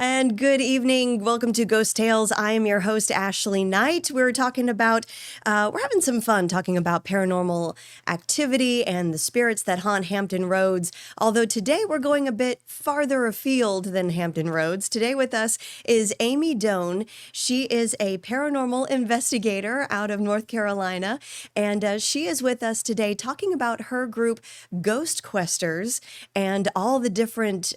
And good evening. Welcome to Ghost Tales. I am your host, Ashley Knight. We're talking about, we're having some fun talking about paranormal activity and the spirits that haunt Hampton Roads. Although today we're going a bit farther afield than Hampton Roads. Today with us is Amy Doane. She is a paranormal investigator out of North Carolina. And she is with us today talking about her group, Ghost Questers, and all the different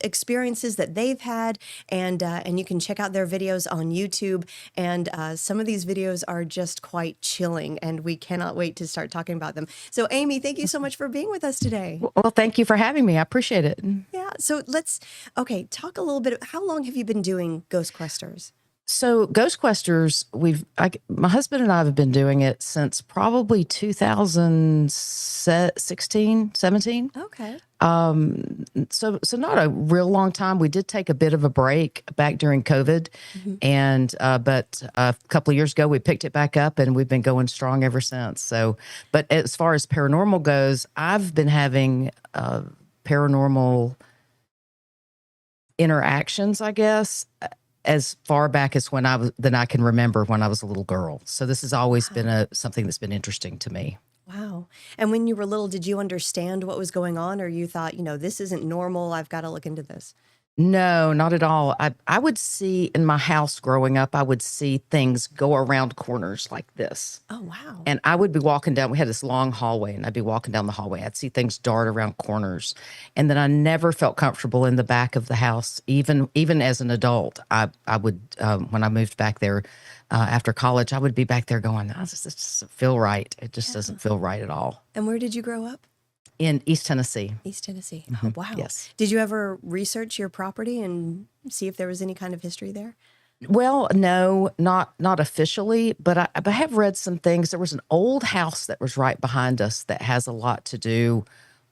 experiences that they've had, and you can check out their videos on YouTube. And some of these videos are just quite chilling, and we cannot wait to start talking about them. So, Amy, thank you so much for being with us today. Well, thank you for having me. I appreciate it. Yeah. So talk a little bit. How long have you been doing Ghost Questers? So Ghost Questers, my husband and I have been doing it since probably 2016, 17. Okay. So not a real long time. We did take a bit of a break back during COVID, but a couple of years ago we picked it back up, and we've been going strong ever since. So, but as far as paranormal goes, I've been having paranormal interactions, I guess, as far back as than I can remember when I was a little girl. So this has always been something that's been interesting to me. Wow. And when you were little, did you understand what was going on, or you thought, this isn't normal, I've got to look into this? No, not at all. I would see in my house growing up, I would see things go around corners like this. Oh, wow. And I would be walking down, we had this long hallway, and I'd be walking down the hallway. I'd see things dart around corners. And then I never felt comfortable in the back of the house, even as an adult. I would, when I moved back there after college, I would be back there going, this doesn't feel right. It just doesn't feel right at all. And where did you grow up? In East Tennessee. East Tennessee. Oh, wow. Yes. Did you ever research your property and see if there was any kind of history there? Well, no, not officially, but I have read some things. There was an old house that was right behind us that has a lot to do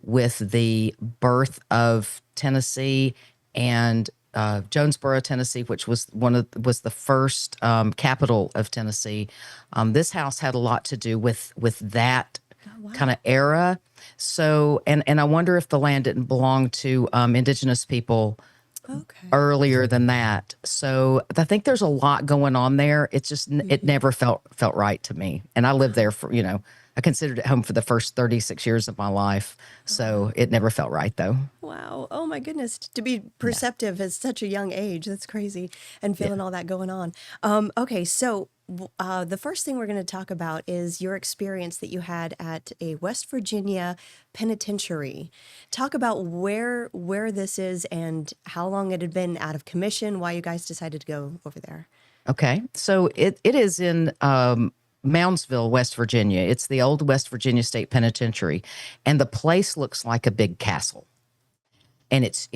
with the birth of Tennessee and Jonesboro, Tennessee, which was was the first capital of Tennessee. This house had a lot to do with that kind of era. So, and I wonder if the land didn't belong to indigenous people earlier than that. So I think there's a lot going on there. It's just, it never felt right to me. And I lived there for, I considered it home for the first 36 years of my life. So it never felt right, though. Wow. Oh, my goodness. To be perceptive at such a young age, that's crazy. And feeling all that going on. Okay, so the first thing we're going to talk about is your experience that you had at a West Virginia penitentiary. Talk about where this is and how long it had been out of commission, why you guys decided to go over there. Okay. So it is in Moundsville, West Virginia. It's the old West Virginia State Penitentiary, and the place looks like a big castle. And it's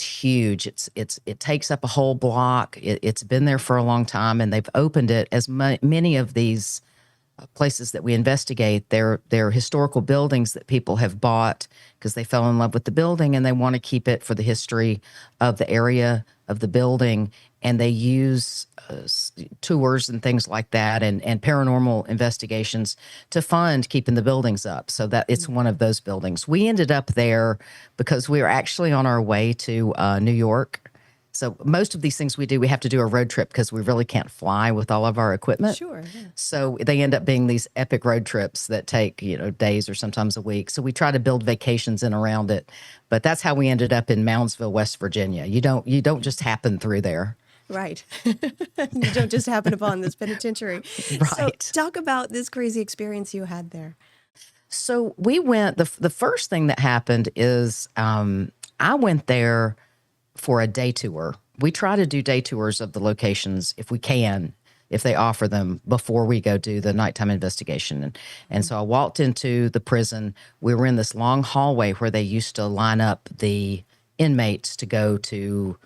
huge. It takes up a whole block. It's been there for a long time, and they've opened it. As many of these places that we investigate, they're historical buildings that people have bought because they fell in love with the building and they want to keep it for the history of the area of the building. And they use tours and things like that and paranormal investigations to fund keeping the buildings up. So that it's one of those buildings. We ended up there because we were actually on our way to New York. So most of these things we do, we have to do a road trip because we really can't fly with all of our equipment. Sure. Yeah. So they end up being these epic road trips that take, days or sometimes a week. So we try to build vacations in around it. But that's how we ended up in Moundsville, West Virginia. You don't just happen through there. Right. You don't just happen upon this penitentiary. Right. So talk about this crazy experience you had there. So we went, the first thing that happened is I went there for a day tour. We try to do day tours of the locations if we can, if they offer them before we go do the nighttime investigation. And so I walked into the prison. We were in this long hallway where they used to line up the inmates to go to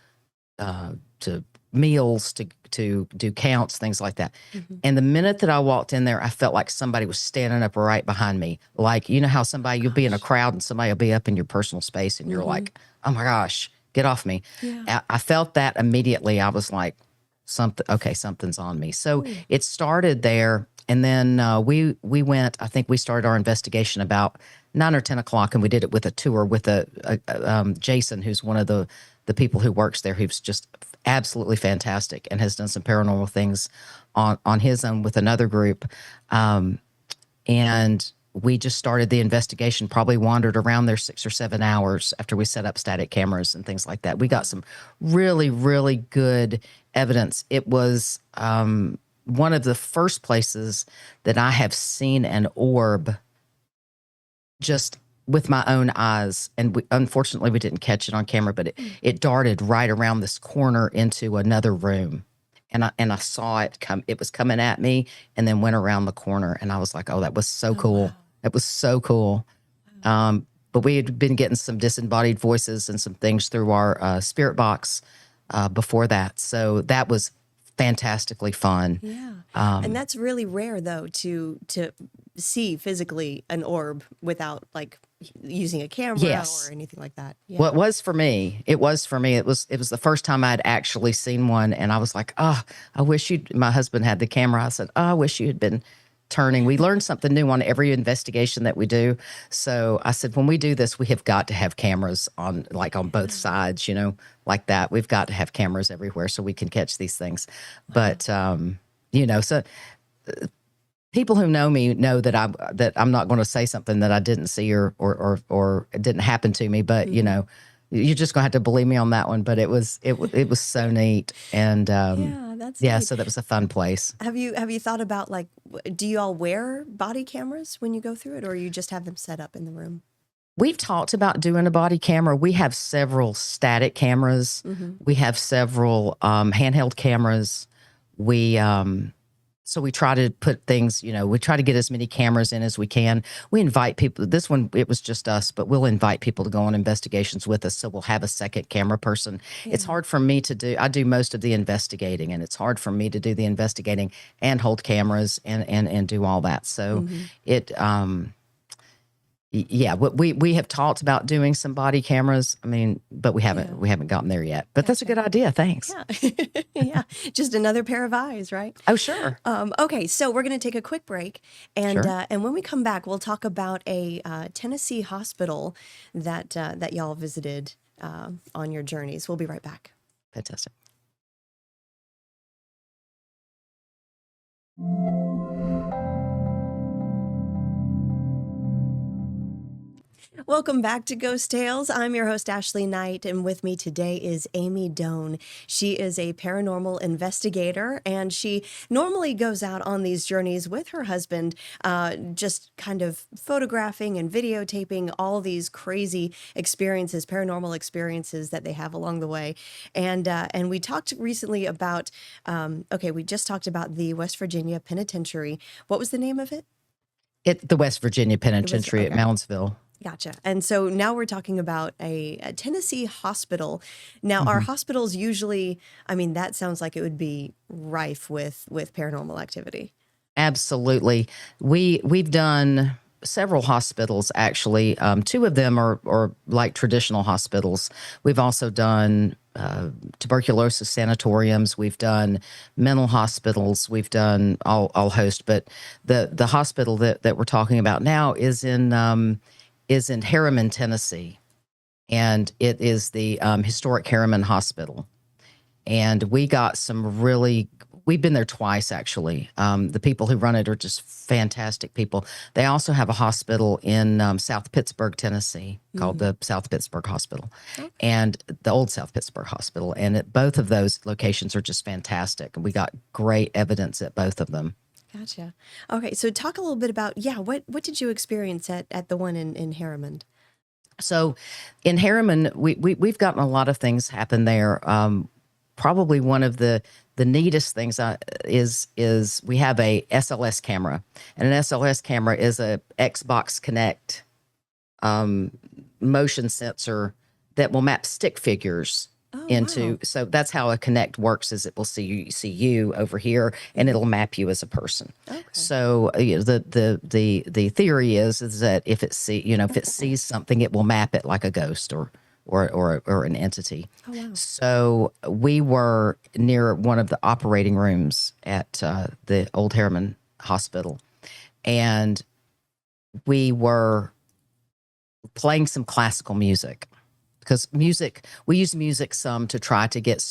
meals, to do counts, things like that. And the minute that I walked in there, I felt like somebody was standing up right behind me. Like, how somebody, you'll be in a crowd and somebody will be up in your personal space and you're like, oh my gosh, get off me. Yeah. I felt that immediately. I was like, something's on me. So it started there. And then we went, I think we started our investigation about 9 or 10 o'clock, and we did it with a tour with Jason, who's one of the the people who works there, who's just absolutely fantastic and has done some paranormal things on his own with another group. And we just started the investigation, probably wandered around there 6 or 7 hours after we set up static cameras and things like that. We got some really, really good evidence. It was one of the first places that I have seen an orb just with my own eyes. And unfortunately, we didn't catch it on camera, but it darted right around this corner into another room. And I saw it come. It was coming at me, and then went around the corner. And I was like, "Oh, that was so cool! Wow. That was so cool." But we had been getting some disembodied voices and some things through our spirit box before that, so that was fantastically fun. Yeah. And that's really rare though to see physically an orb without like using a camera Yes. or anything like that. Yeah. Well, it was for me. It was for me. It was the first time I'd actually seen one, and I was like, "Oh, I wish you." My husband had the camera. I said, "Oh, I wish you had been turning." We learn something new on every investigation that we do. So I said, when we do this, we have got to have cameras on, like on both sides, like that. We've got to have cameras everywhere so we can catch these things. But so people who know me know that I'm not going to say something that I didn't see or it didn't happen to me. But you're just gonna have to believe me on that one. But it was so neat, and Yeah, that's neat. so that was a fun place. Have you thought about like do you all wear body cameras when you go through it, or you just have them set up in the room? We've talked about doing a body camera. We have several static cameras. We have several handheld cameras. We so we try to put things, we try to get as many cameras in as we can. We invite people. This one, it was just us, but we'll invite people to go on investigations with us. So we'll have a second camera person. It's hard for me to do. I do most of the investigating, and it's hard for me to do the investigating and hold cameras and do all that. So yeah, we have talked about doing some body cameras. I mean, but we haven't gotten there yet. But that's a good idea. Thanks. Yeah. Yeah. Just another pair of eyes, right? Oh, sure. Okay, so we're going to take a quick break, and Sure. and when we come back, we'll talk about a Tennessee hospital that y'all visited on your journeys. We'll be right back. Fantastic. Welcome back to Ghost Tales. I'm your host, Ashley Knight, and with me today is Amy Doane. She is a paranormal investigator, and she normally goes out on these journeys with her husband, just kind of photographing and videotaping all these crazy experiences, paranormal experiences that they have along the way. And we talked recently about, we just talked about the West Virginia Penitentiary. What was the name of it? The West Virginia Penitentiary at Moundsville. Gotcha. And so now we're talking about a Tennessee hospital. Now, are hospitals usually, I mean, that sounds like it would be rife with paranormal activity. Absolutely. We've done several hospitals, actually. Two of them are like traditional hospitals. We've also done tuberculosis sanatoriums. We've done mental hospitals. We've done all host. But the hospital that we're talking about now is in Harriman, Tennessee, and it is the historic Harriman Hospital. And we got we've been there twice, actually. The people who run it are just fantastic people. They also have a hospital in South Pittsburgh, Tennessee, called the South Pittsburgh Hospital, and the old South Pittsburgh Hospital. And both of those locations are just fantastic. And we got great evidence at both of them. Gotcha. Okay, so talk a little bit about, what did you experience at the one in Harriman? So in Harriman, we've gotten a lot of things happen there. Probably one of the neatest things is we have a SLS camera, and an SLS camera is a Xbox Connect motion sensor that will map stick figures into. Wow. So that's how a Connect works: is it will see you over here, and it'll map you as a person. Okay. So the theory is that if it sees something, it will map it like a ghost or an entity. Oh, wow. So we were near one of the operating rooms at the old Harriman Hospital, and we were playing some classical music. because we use music some to try to get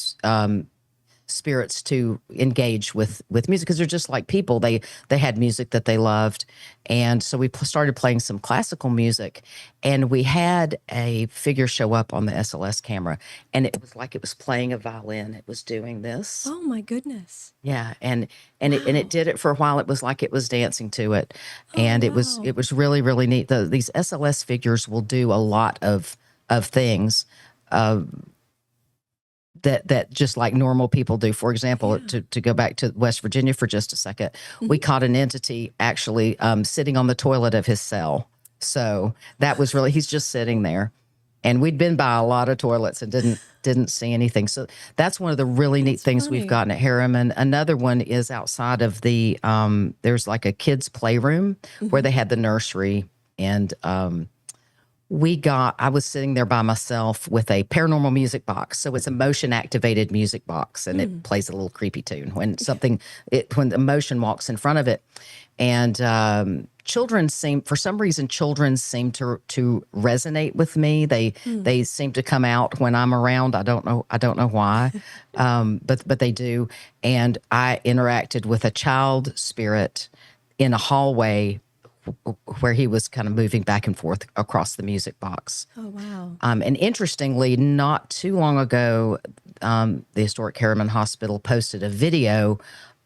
spirits to engage with music, because they're just like people. They had music that they loved, and so we started playing some classical music, and we had a figure show up on the SLS camera, and it was like it was playing a violin. It was doing this. Oh my goodness. Yeah, and it did it for a while. It was like it was dancing to it, Oh, and wow. it was really really neat. These SLS figures will do a lot of things. That just like normal people do. For example, to go back to West Virginia for just a second, we caught an entity actually sitting on the toilet of his cell. So that was really, he's just sitting there. And we'd been by a lot of toilets and didn't see anything. So that's one of the really neat things we've gotten at Harriman. Another one is outside of the, there's like a kids' playroom where they had the nursery, and I was sitting there by myself with a paranormal music box. So it's a motion activated music box, and it plays a little creepy tune when when the emotion walks in front of it. And for some reason, children seem to resonate with me. They seem to come out when I'm around. I don't know why. But they do. And I interacted with a child spirit in a hallway where he was kind of moving back and forth across the music box. Oh, wow. And interestingly, not too long ago, the Historic Harriman Hospital posted a video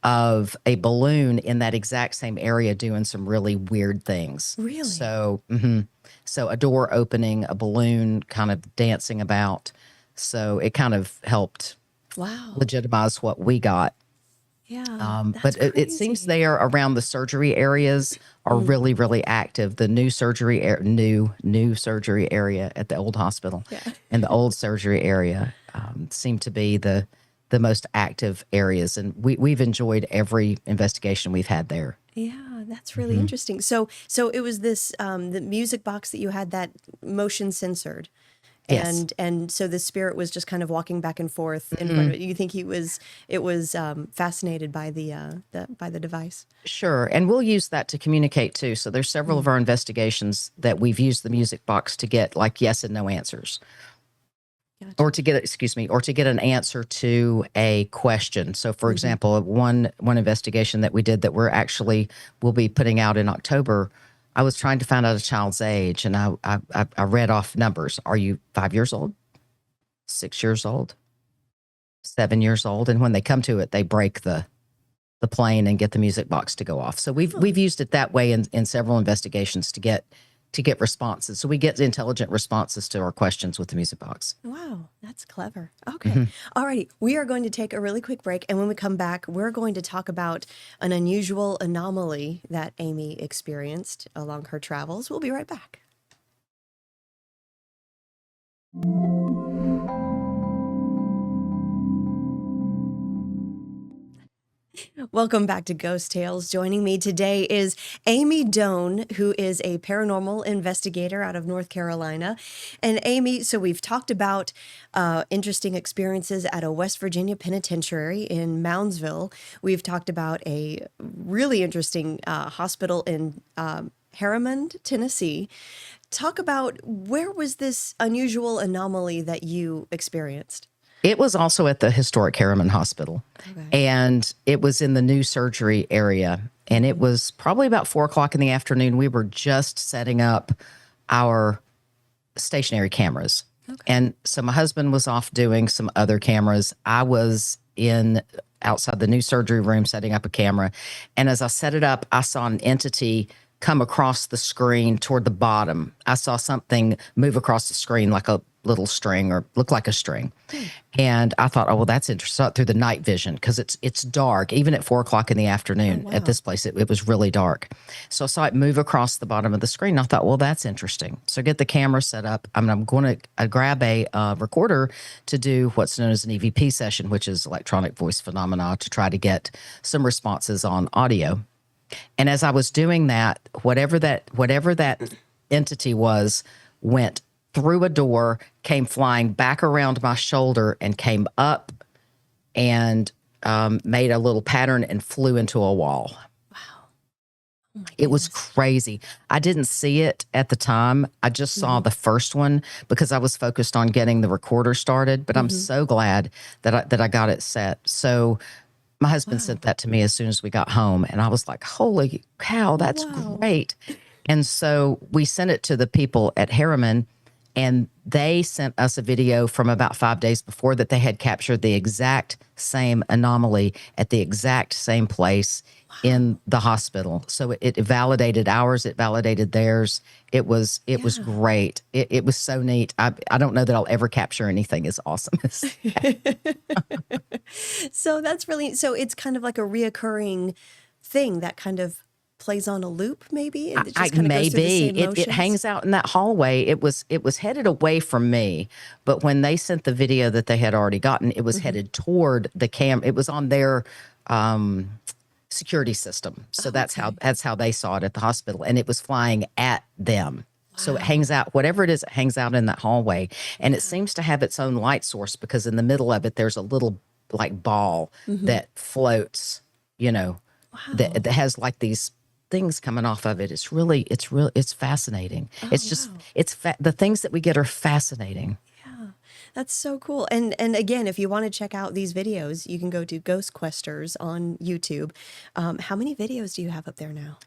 of a balloon in that exact same area doing some really weird things. Really? So, so a door opening, a balloon kind of dancing about. So it kind of helped legitimize what we got. Yeah. But it seems they are around the surgery areas are really, really active. The new surgery, new surgery area at the old hospital and the old surgery area seem to be the most active areas. And we've enjoyed every investigation we've had there. Yeah, that's really interesting. So it was this the music box that you had that motion censored. Yes. And so the spirit was just kind of walking back and forth in front of it. You think it was fascinated by the device? Sure. And we'll use that to communicate too. So there's several of our investigations that we've used the music box to get like yes and no answers. Gotcha. Or to get an answer to a question. So for example, one investigation that we did that we'll be putting out in October, I was trying to find out a child's age, and I read off numbers. Are you 5 years old, 6 years old, 7 years old? And when they come to it, they break the plane and get the music box to go off. So we've used it that way in several investigations to get responses. So we get intelligent responses to our questions with the music box. Wow, that's clever. Okay. All righty. We are going to take a really quick break. And when we come back, we're going to talk about an unusual anomaly that Amy experienced along her travels. We'll be right back. Welcome back to Ghost Tales. Joining me today is Amy Doane, who is a paranormal investigator out of North Carolina. And Amy, so we've talked about interesting experiences at a West Virginia penitentiary in Moundsville. We've talked about a really interesting hospital in Harriman, Tennessee. Talk about, where was this unusual anomaly that you experienced? It was also at the historic Harriman Hospital, and it was in the new surgery area. And it was probably about 4 o'clock in the afternoon. We were just setting up our stationary cameras. And so my husband was off doing some other cameras. I was outside the new surgery room setting up a camera. And as I set it up, I saw an entity come across the screen toward the bottom. I saw something move across the screen like a little string, or look like a string. And I thought, oh, well, that's interesting. I saw it through the night vision, because it's dark. Even at 4 o'clock in the afternoon at this place, it was really dark. So I saw it move across the bottom of the screen. I thought, well, that's interesting. So get the camera set up. I'm going to grab a recorder to do what's known as an EVP session, which is electronic voice phenomena, to try to get some responses on audio. And as I was doing that, whatever that entity was, went through a door, came flying back around my shoulder, and came up and made a little pattern and flew into a wall. Wow. Oh my It was goodness. crazy. I didn't see it at the time. I just saw Hmm. the first one because I was focused on getting the recorder started. But I'm Hmm. so glad that I got it set. So my husband Wow. sent that to me as soon as we got home, and I was like, "Holy cow, that's Wow. great!" And so we sent it to the people at Harriman, and they sent us a video from about 5 days before that they had captured the exact same anomaly at the exact same place in Wow. the hospital. So it validated ours, it validated theirs. It was Yeah. great. It was so neat. I don't know that I'll ever capture anything as awesome as So that's really, so it's kind of like a reoccurring thing that kind of plays on a loop, maybe. It I just kind of goes through the maybe same it motions. hangs out in that hallway. It was headed away from me, but when they sent the video that they had already gotten, it was Hmm. headed toward the cam. It was on their um, security system, so Oh, okay. that's how they saw it at the hospital, and it was flying at them. So it hangs Wow. out, whatever it is, it hangs out in that hallway, and it Yeah. seems to have its own light source because in the middle of it, there's a little like ball Hmm. that floats, you know, Wow. that has like these things coming off of it. It's fascinating. Oh, It's just, wow. the things that we get are fascinating. Yeah, that's so cool. And again, if you want to check out these videos, you can go to Ghost Questers on YouTube. How many videos do you have up there now?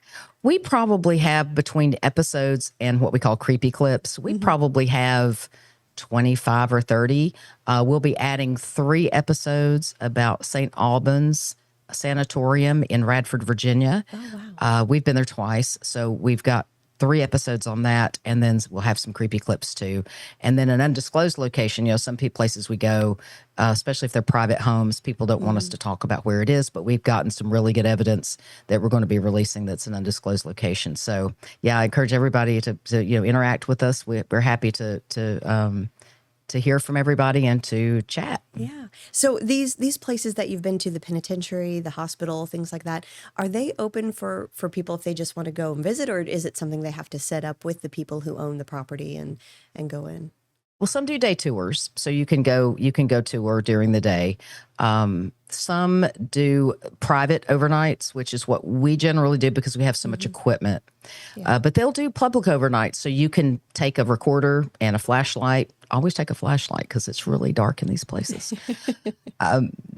We probably have between episodes and what we call creepy clips, we Hmm. probably have 25 or 30. We'll be adding 3 episodes about St. Albans Sanatorium in Radford, Virginia. Oh, wow. We've been there twice, so we've got 3 episodes on that, and then we'll have some creepy clips too. And then an undisclosed location. Some places we go, especially if they're private homes, people don't want us Hmm. to talk about where it is, but we've gotten some really good evidence that we're going to be releasing that's an undisclosed location. So yeah, I encourage everybody to interact with us. We're happy to hear from everybody and to chat. Yeah. So these places that you've been to, the penitentiary, the hospital, things like that, are they open for people if they just want to go and visit, or is it something they have to set up with the people who own the property and go in? Well, some do day tours, so you can go tour during the day. Some do private overnights, which is what we generally do because we have so much Hmm. equipment. Yeah. But they'll do public overnights, so you can take a recorder and a flashlight. Always take a flashlight because it's really dark in these places.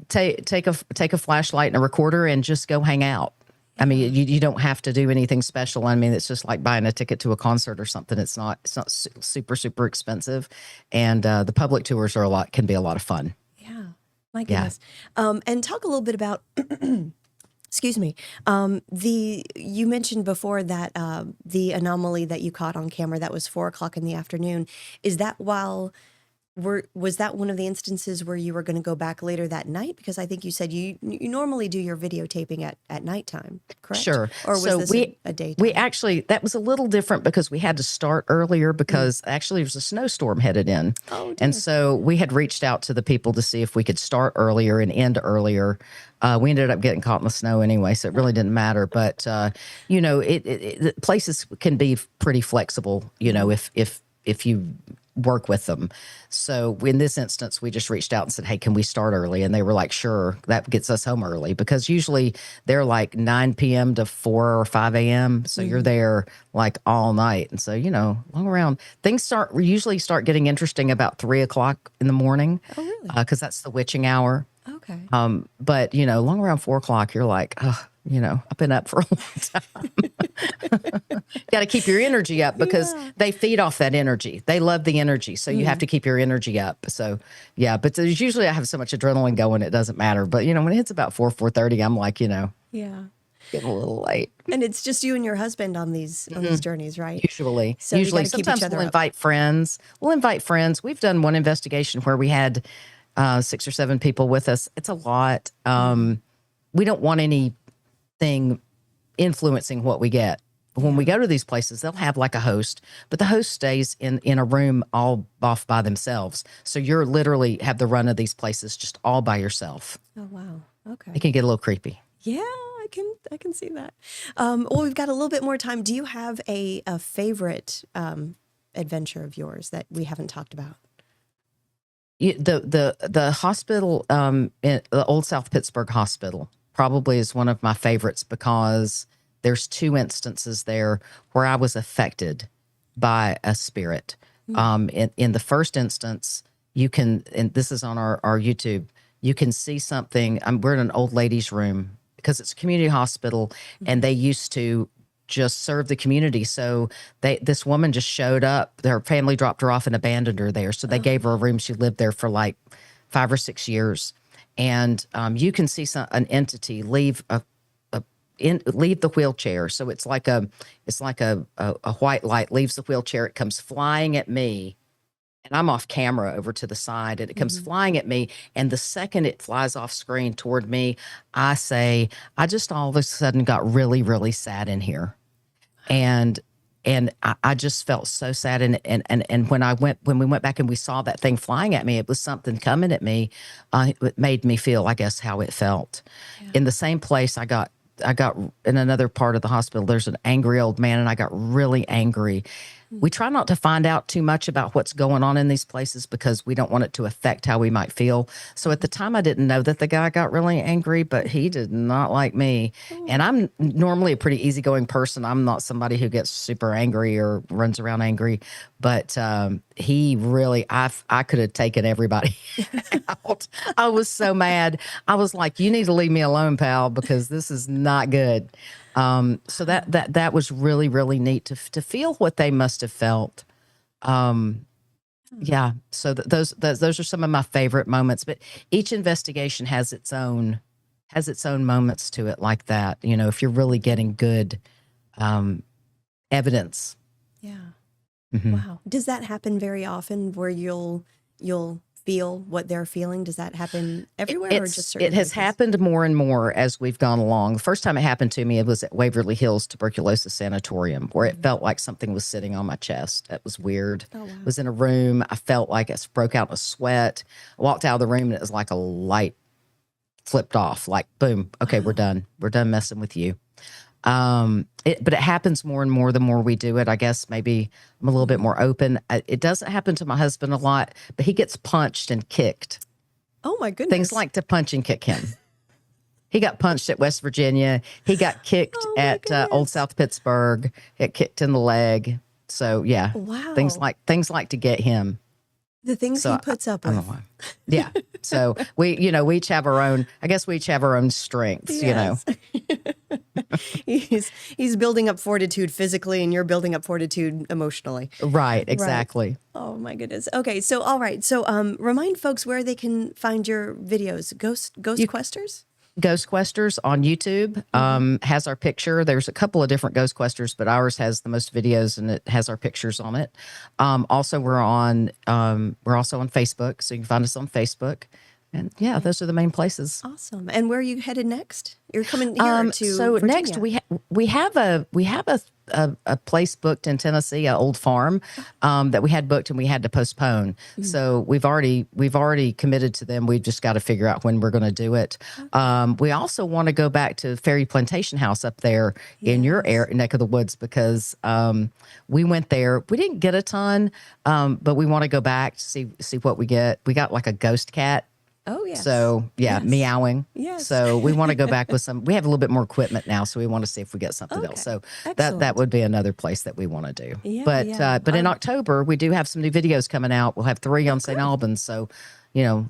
Take a flashlight and a recorder and just go hang out. I Yeah. mean, you don't have to do anything special. I mean, it's just like buying a ticket to a concert or something. It's not super expensive, and the public tours are can be a lot of fun. Yeah. My Yeah, goodness. And talk a little bit about, excuse me, the you mentioned before that the anomaly that you caught on camera that was 4 o'clock in the afternoon. Is that while was that one of the instances where you were going to go back later that night? Because I think you said you normally do your videotaping at nighttime, correct? sure. Or was So this a we daytime? actually, that was a little different because we had to start earlier Mm. because actually there was a snowstorm headed in, Oh and dear. so we had reached out to the people to see if we could start earlier and end earlier. We ended up getting caught in the snow anyway, so it really didn't matter. But places can be pretty flexible, Hmm. if you work with them. So in this instance, we just reached out and said, "Hey, can we start early?" And they were like, "Sure." That gets us home early because usually they're like 9 p.m. to 4 or 5 a.m. So you're Hmm. there like all night. And so, long around we usually start getting interesting about 3 o'clock in the morning Oh really? because that's the witching hour. Okay. But long around 4 o'clock, you're like, oh, I've been up for a long time. Got to keep your energy up because Yeah. they feed off that energy. They love the energy. So you have Mm. to keep your energy up. So yeah, but there's usually I have so much adrenaline going, it doesn't matter. But when it hits about 4:30, I'm like, Yeah. getting a little late. And it's just you and your husband on these journeys, right? Usually, So you got usually, to keep each sometimes other up. We'll invite friends. We've done one investigation where we had 6 or 7 people with us. It's a lot. Hmm. We don't want anything influencing what we get. When we Yeah. go to these places, they'll have like a host, but the host stays in a room all off by themselves. So you're literally have the run of these places just all by yourself. Oh wow. It Okay. can get a little creepy. Yeah, I can see that. Well, we've got a little bit more time. Do you have a favorite adventure of yours that we haven't talked about? The hospital, the Old South Pittsburgh Hospital, probably is one of my favorites because there's 2 instances there where I was affected by a spirit. In the first instance, you can, and this is on our YouTube, you can see something. We're in an old lady's room because it's a community hospital, and they used to just serve the community. So this woman just showed up. Her family dropped her off and abandoned her there. So they gave her a room. She lived there for like 5 or 6 years. And you can see an entity leave leave the wheelchair. So it's like a white light leaves the wheelchair. It comes flying at me, and I'm off camera over to the side, and it comes flying at me. And the second it flies off screen toward me, I say, I just all of a sudden got really, really sad in here. And I just felt so sad. And when we went back and we saw that thing flying at me, it was something coming at me. It made me feel, I guess, how it felt. Yeah. In the same place, I got in another part of the hospital, there's an angry old man, and I got really angry. We try not to find out too much about what's going on in these places because we don't want it to affect how we might feel. So at the time, I didn't know that the guy got really angry, but he did not like me. And I'm normally a pretty easygoing person. I'm not somebody who gets super angry or runs around angry, but he really, I could have taken everybody out. I was so mad. I was like, you need to leave me alone, pal, because this is not good. So that was really, really neat to feel what they must have felt. Yeah. So those are some of my favorite moments, but each investigation has its own moments to it like that. You know, if you're really getting good, evidence. Yeah. Wow. Does that happen very often where you'll feel what they're feeling? Does that happen everywhere or just certain It has places? happened more and more as we've gone along. The first time it happened to me, it was at Waverly Hills Tuberculosis Sanatorium, where it felt like something was sitting on my chest. It was weird. Oh, wow. I was in a room. I felt like I broke out in a sweat. I walked out of the room, and it was like a light flipped off, like, boom, okay, we're done. We're done messing with you. But it happens more and more the more we do it. I guess maybe I'm a little bit more open. It doesn't happen to my husband a lot, but he gets punched and kicked. Oh my goodness. Things like to punch and kick him. He got punched at West Virginia. He got kicked at Old South Pittsburgh. Got kicked in the leg. So yeah, wow. Things like to get him. The things he puts up with. Yeah. So we each have our own, I guess we each have our own strengths, yes. He's building up fortitude physically, and you're building up fortitude emotionally. Right. Exactly. Right. Oh my goodness. Okay. So, all right. So, remind folks where they can find your videos. Ghost Questers? Ghost Questers on YouTube has our picture. There's a couple of different Ghost Questers, but ours has the most videos, and it has our pictures on it. Also, we're also on Facebook, so you can find us on Facebook. And yeah, those are the main places. Awesome. And where are you headed next? You're coming here to so Virginia. Next we have a place booked in Tennessee, an old farm that we had booked, and we had to postpone. So we've already committed to them. We've just got to figure out when we're going to do it. We also want to go back to Ferry Plantation House up there in your neck of the woods, because we went there. We didn't get a ton, but we want to go back to see what we get. We got like a ghost cat. Oh, yes. So, yeah, yes. Meowing. Yes. So we want to go back with some. We have a little bit more equipment now, so we want to see if we get something else. So that would be another place that we want to do. Yeah, but in October, we do have some new videos coming out. We'll have 3 on St. Albans. So,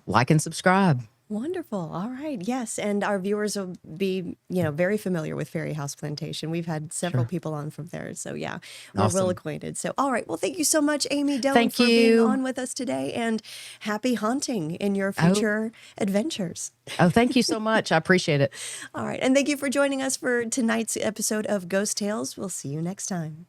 like and subscribe. Wonderful. All right. Yes. And our viewers will be, very familiar with Ferry House Plantation. We've had several people on from there. So yeah, we're well acquainted. So, all right. Well, thank you so much, Amy Doane, for being on with us today, and happy haunting in your future adventures. Oh, thank you so much. I appreciate it. All right. And thank you for joining us for tonight's episode of Ghost Tales. We'll see you next time.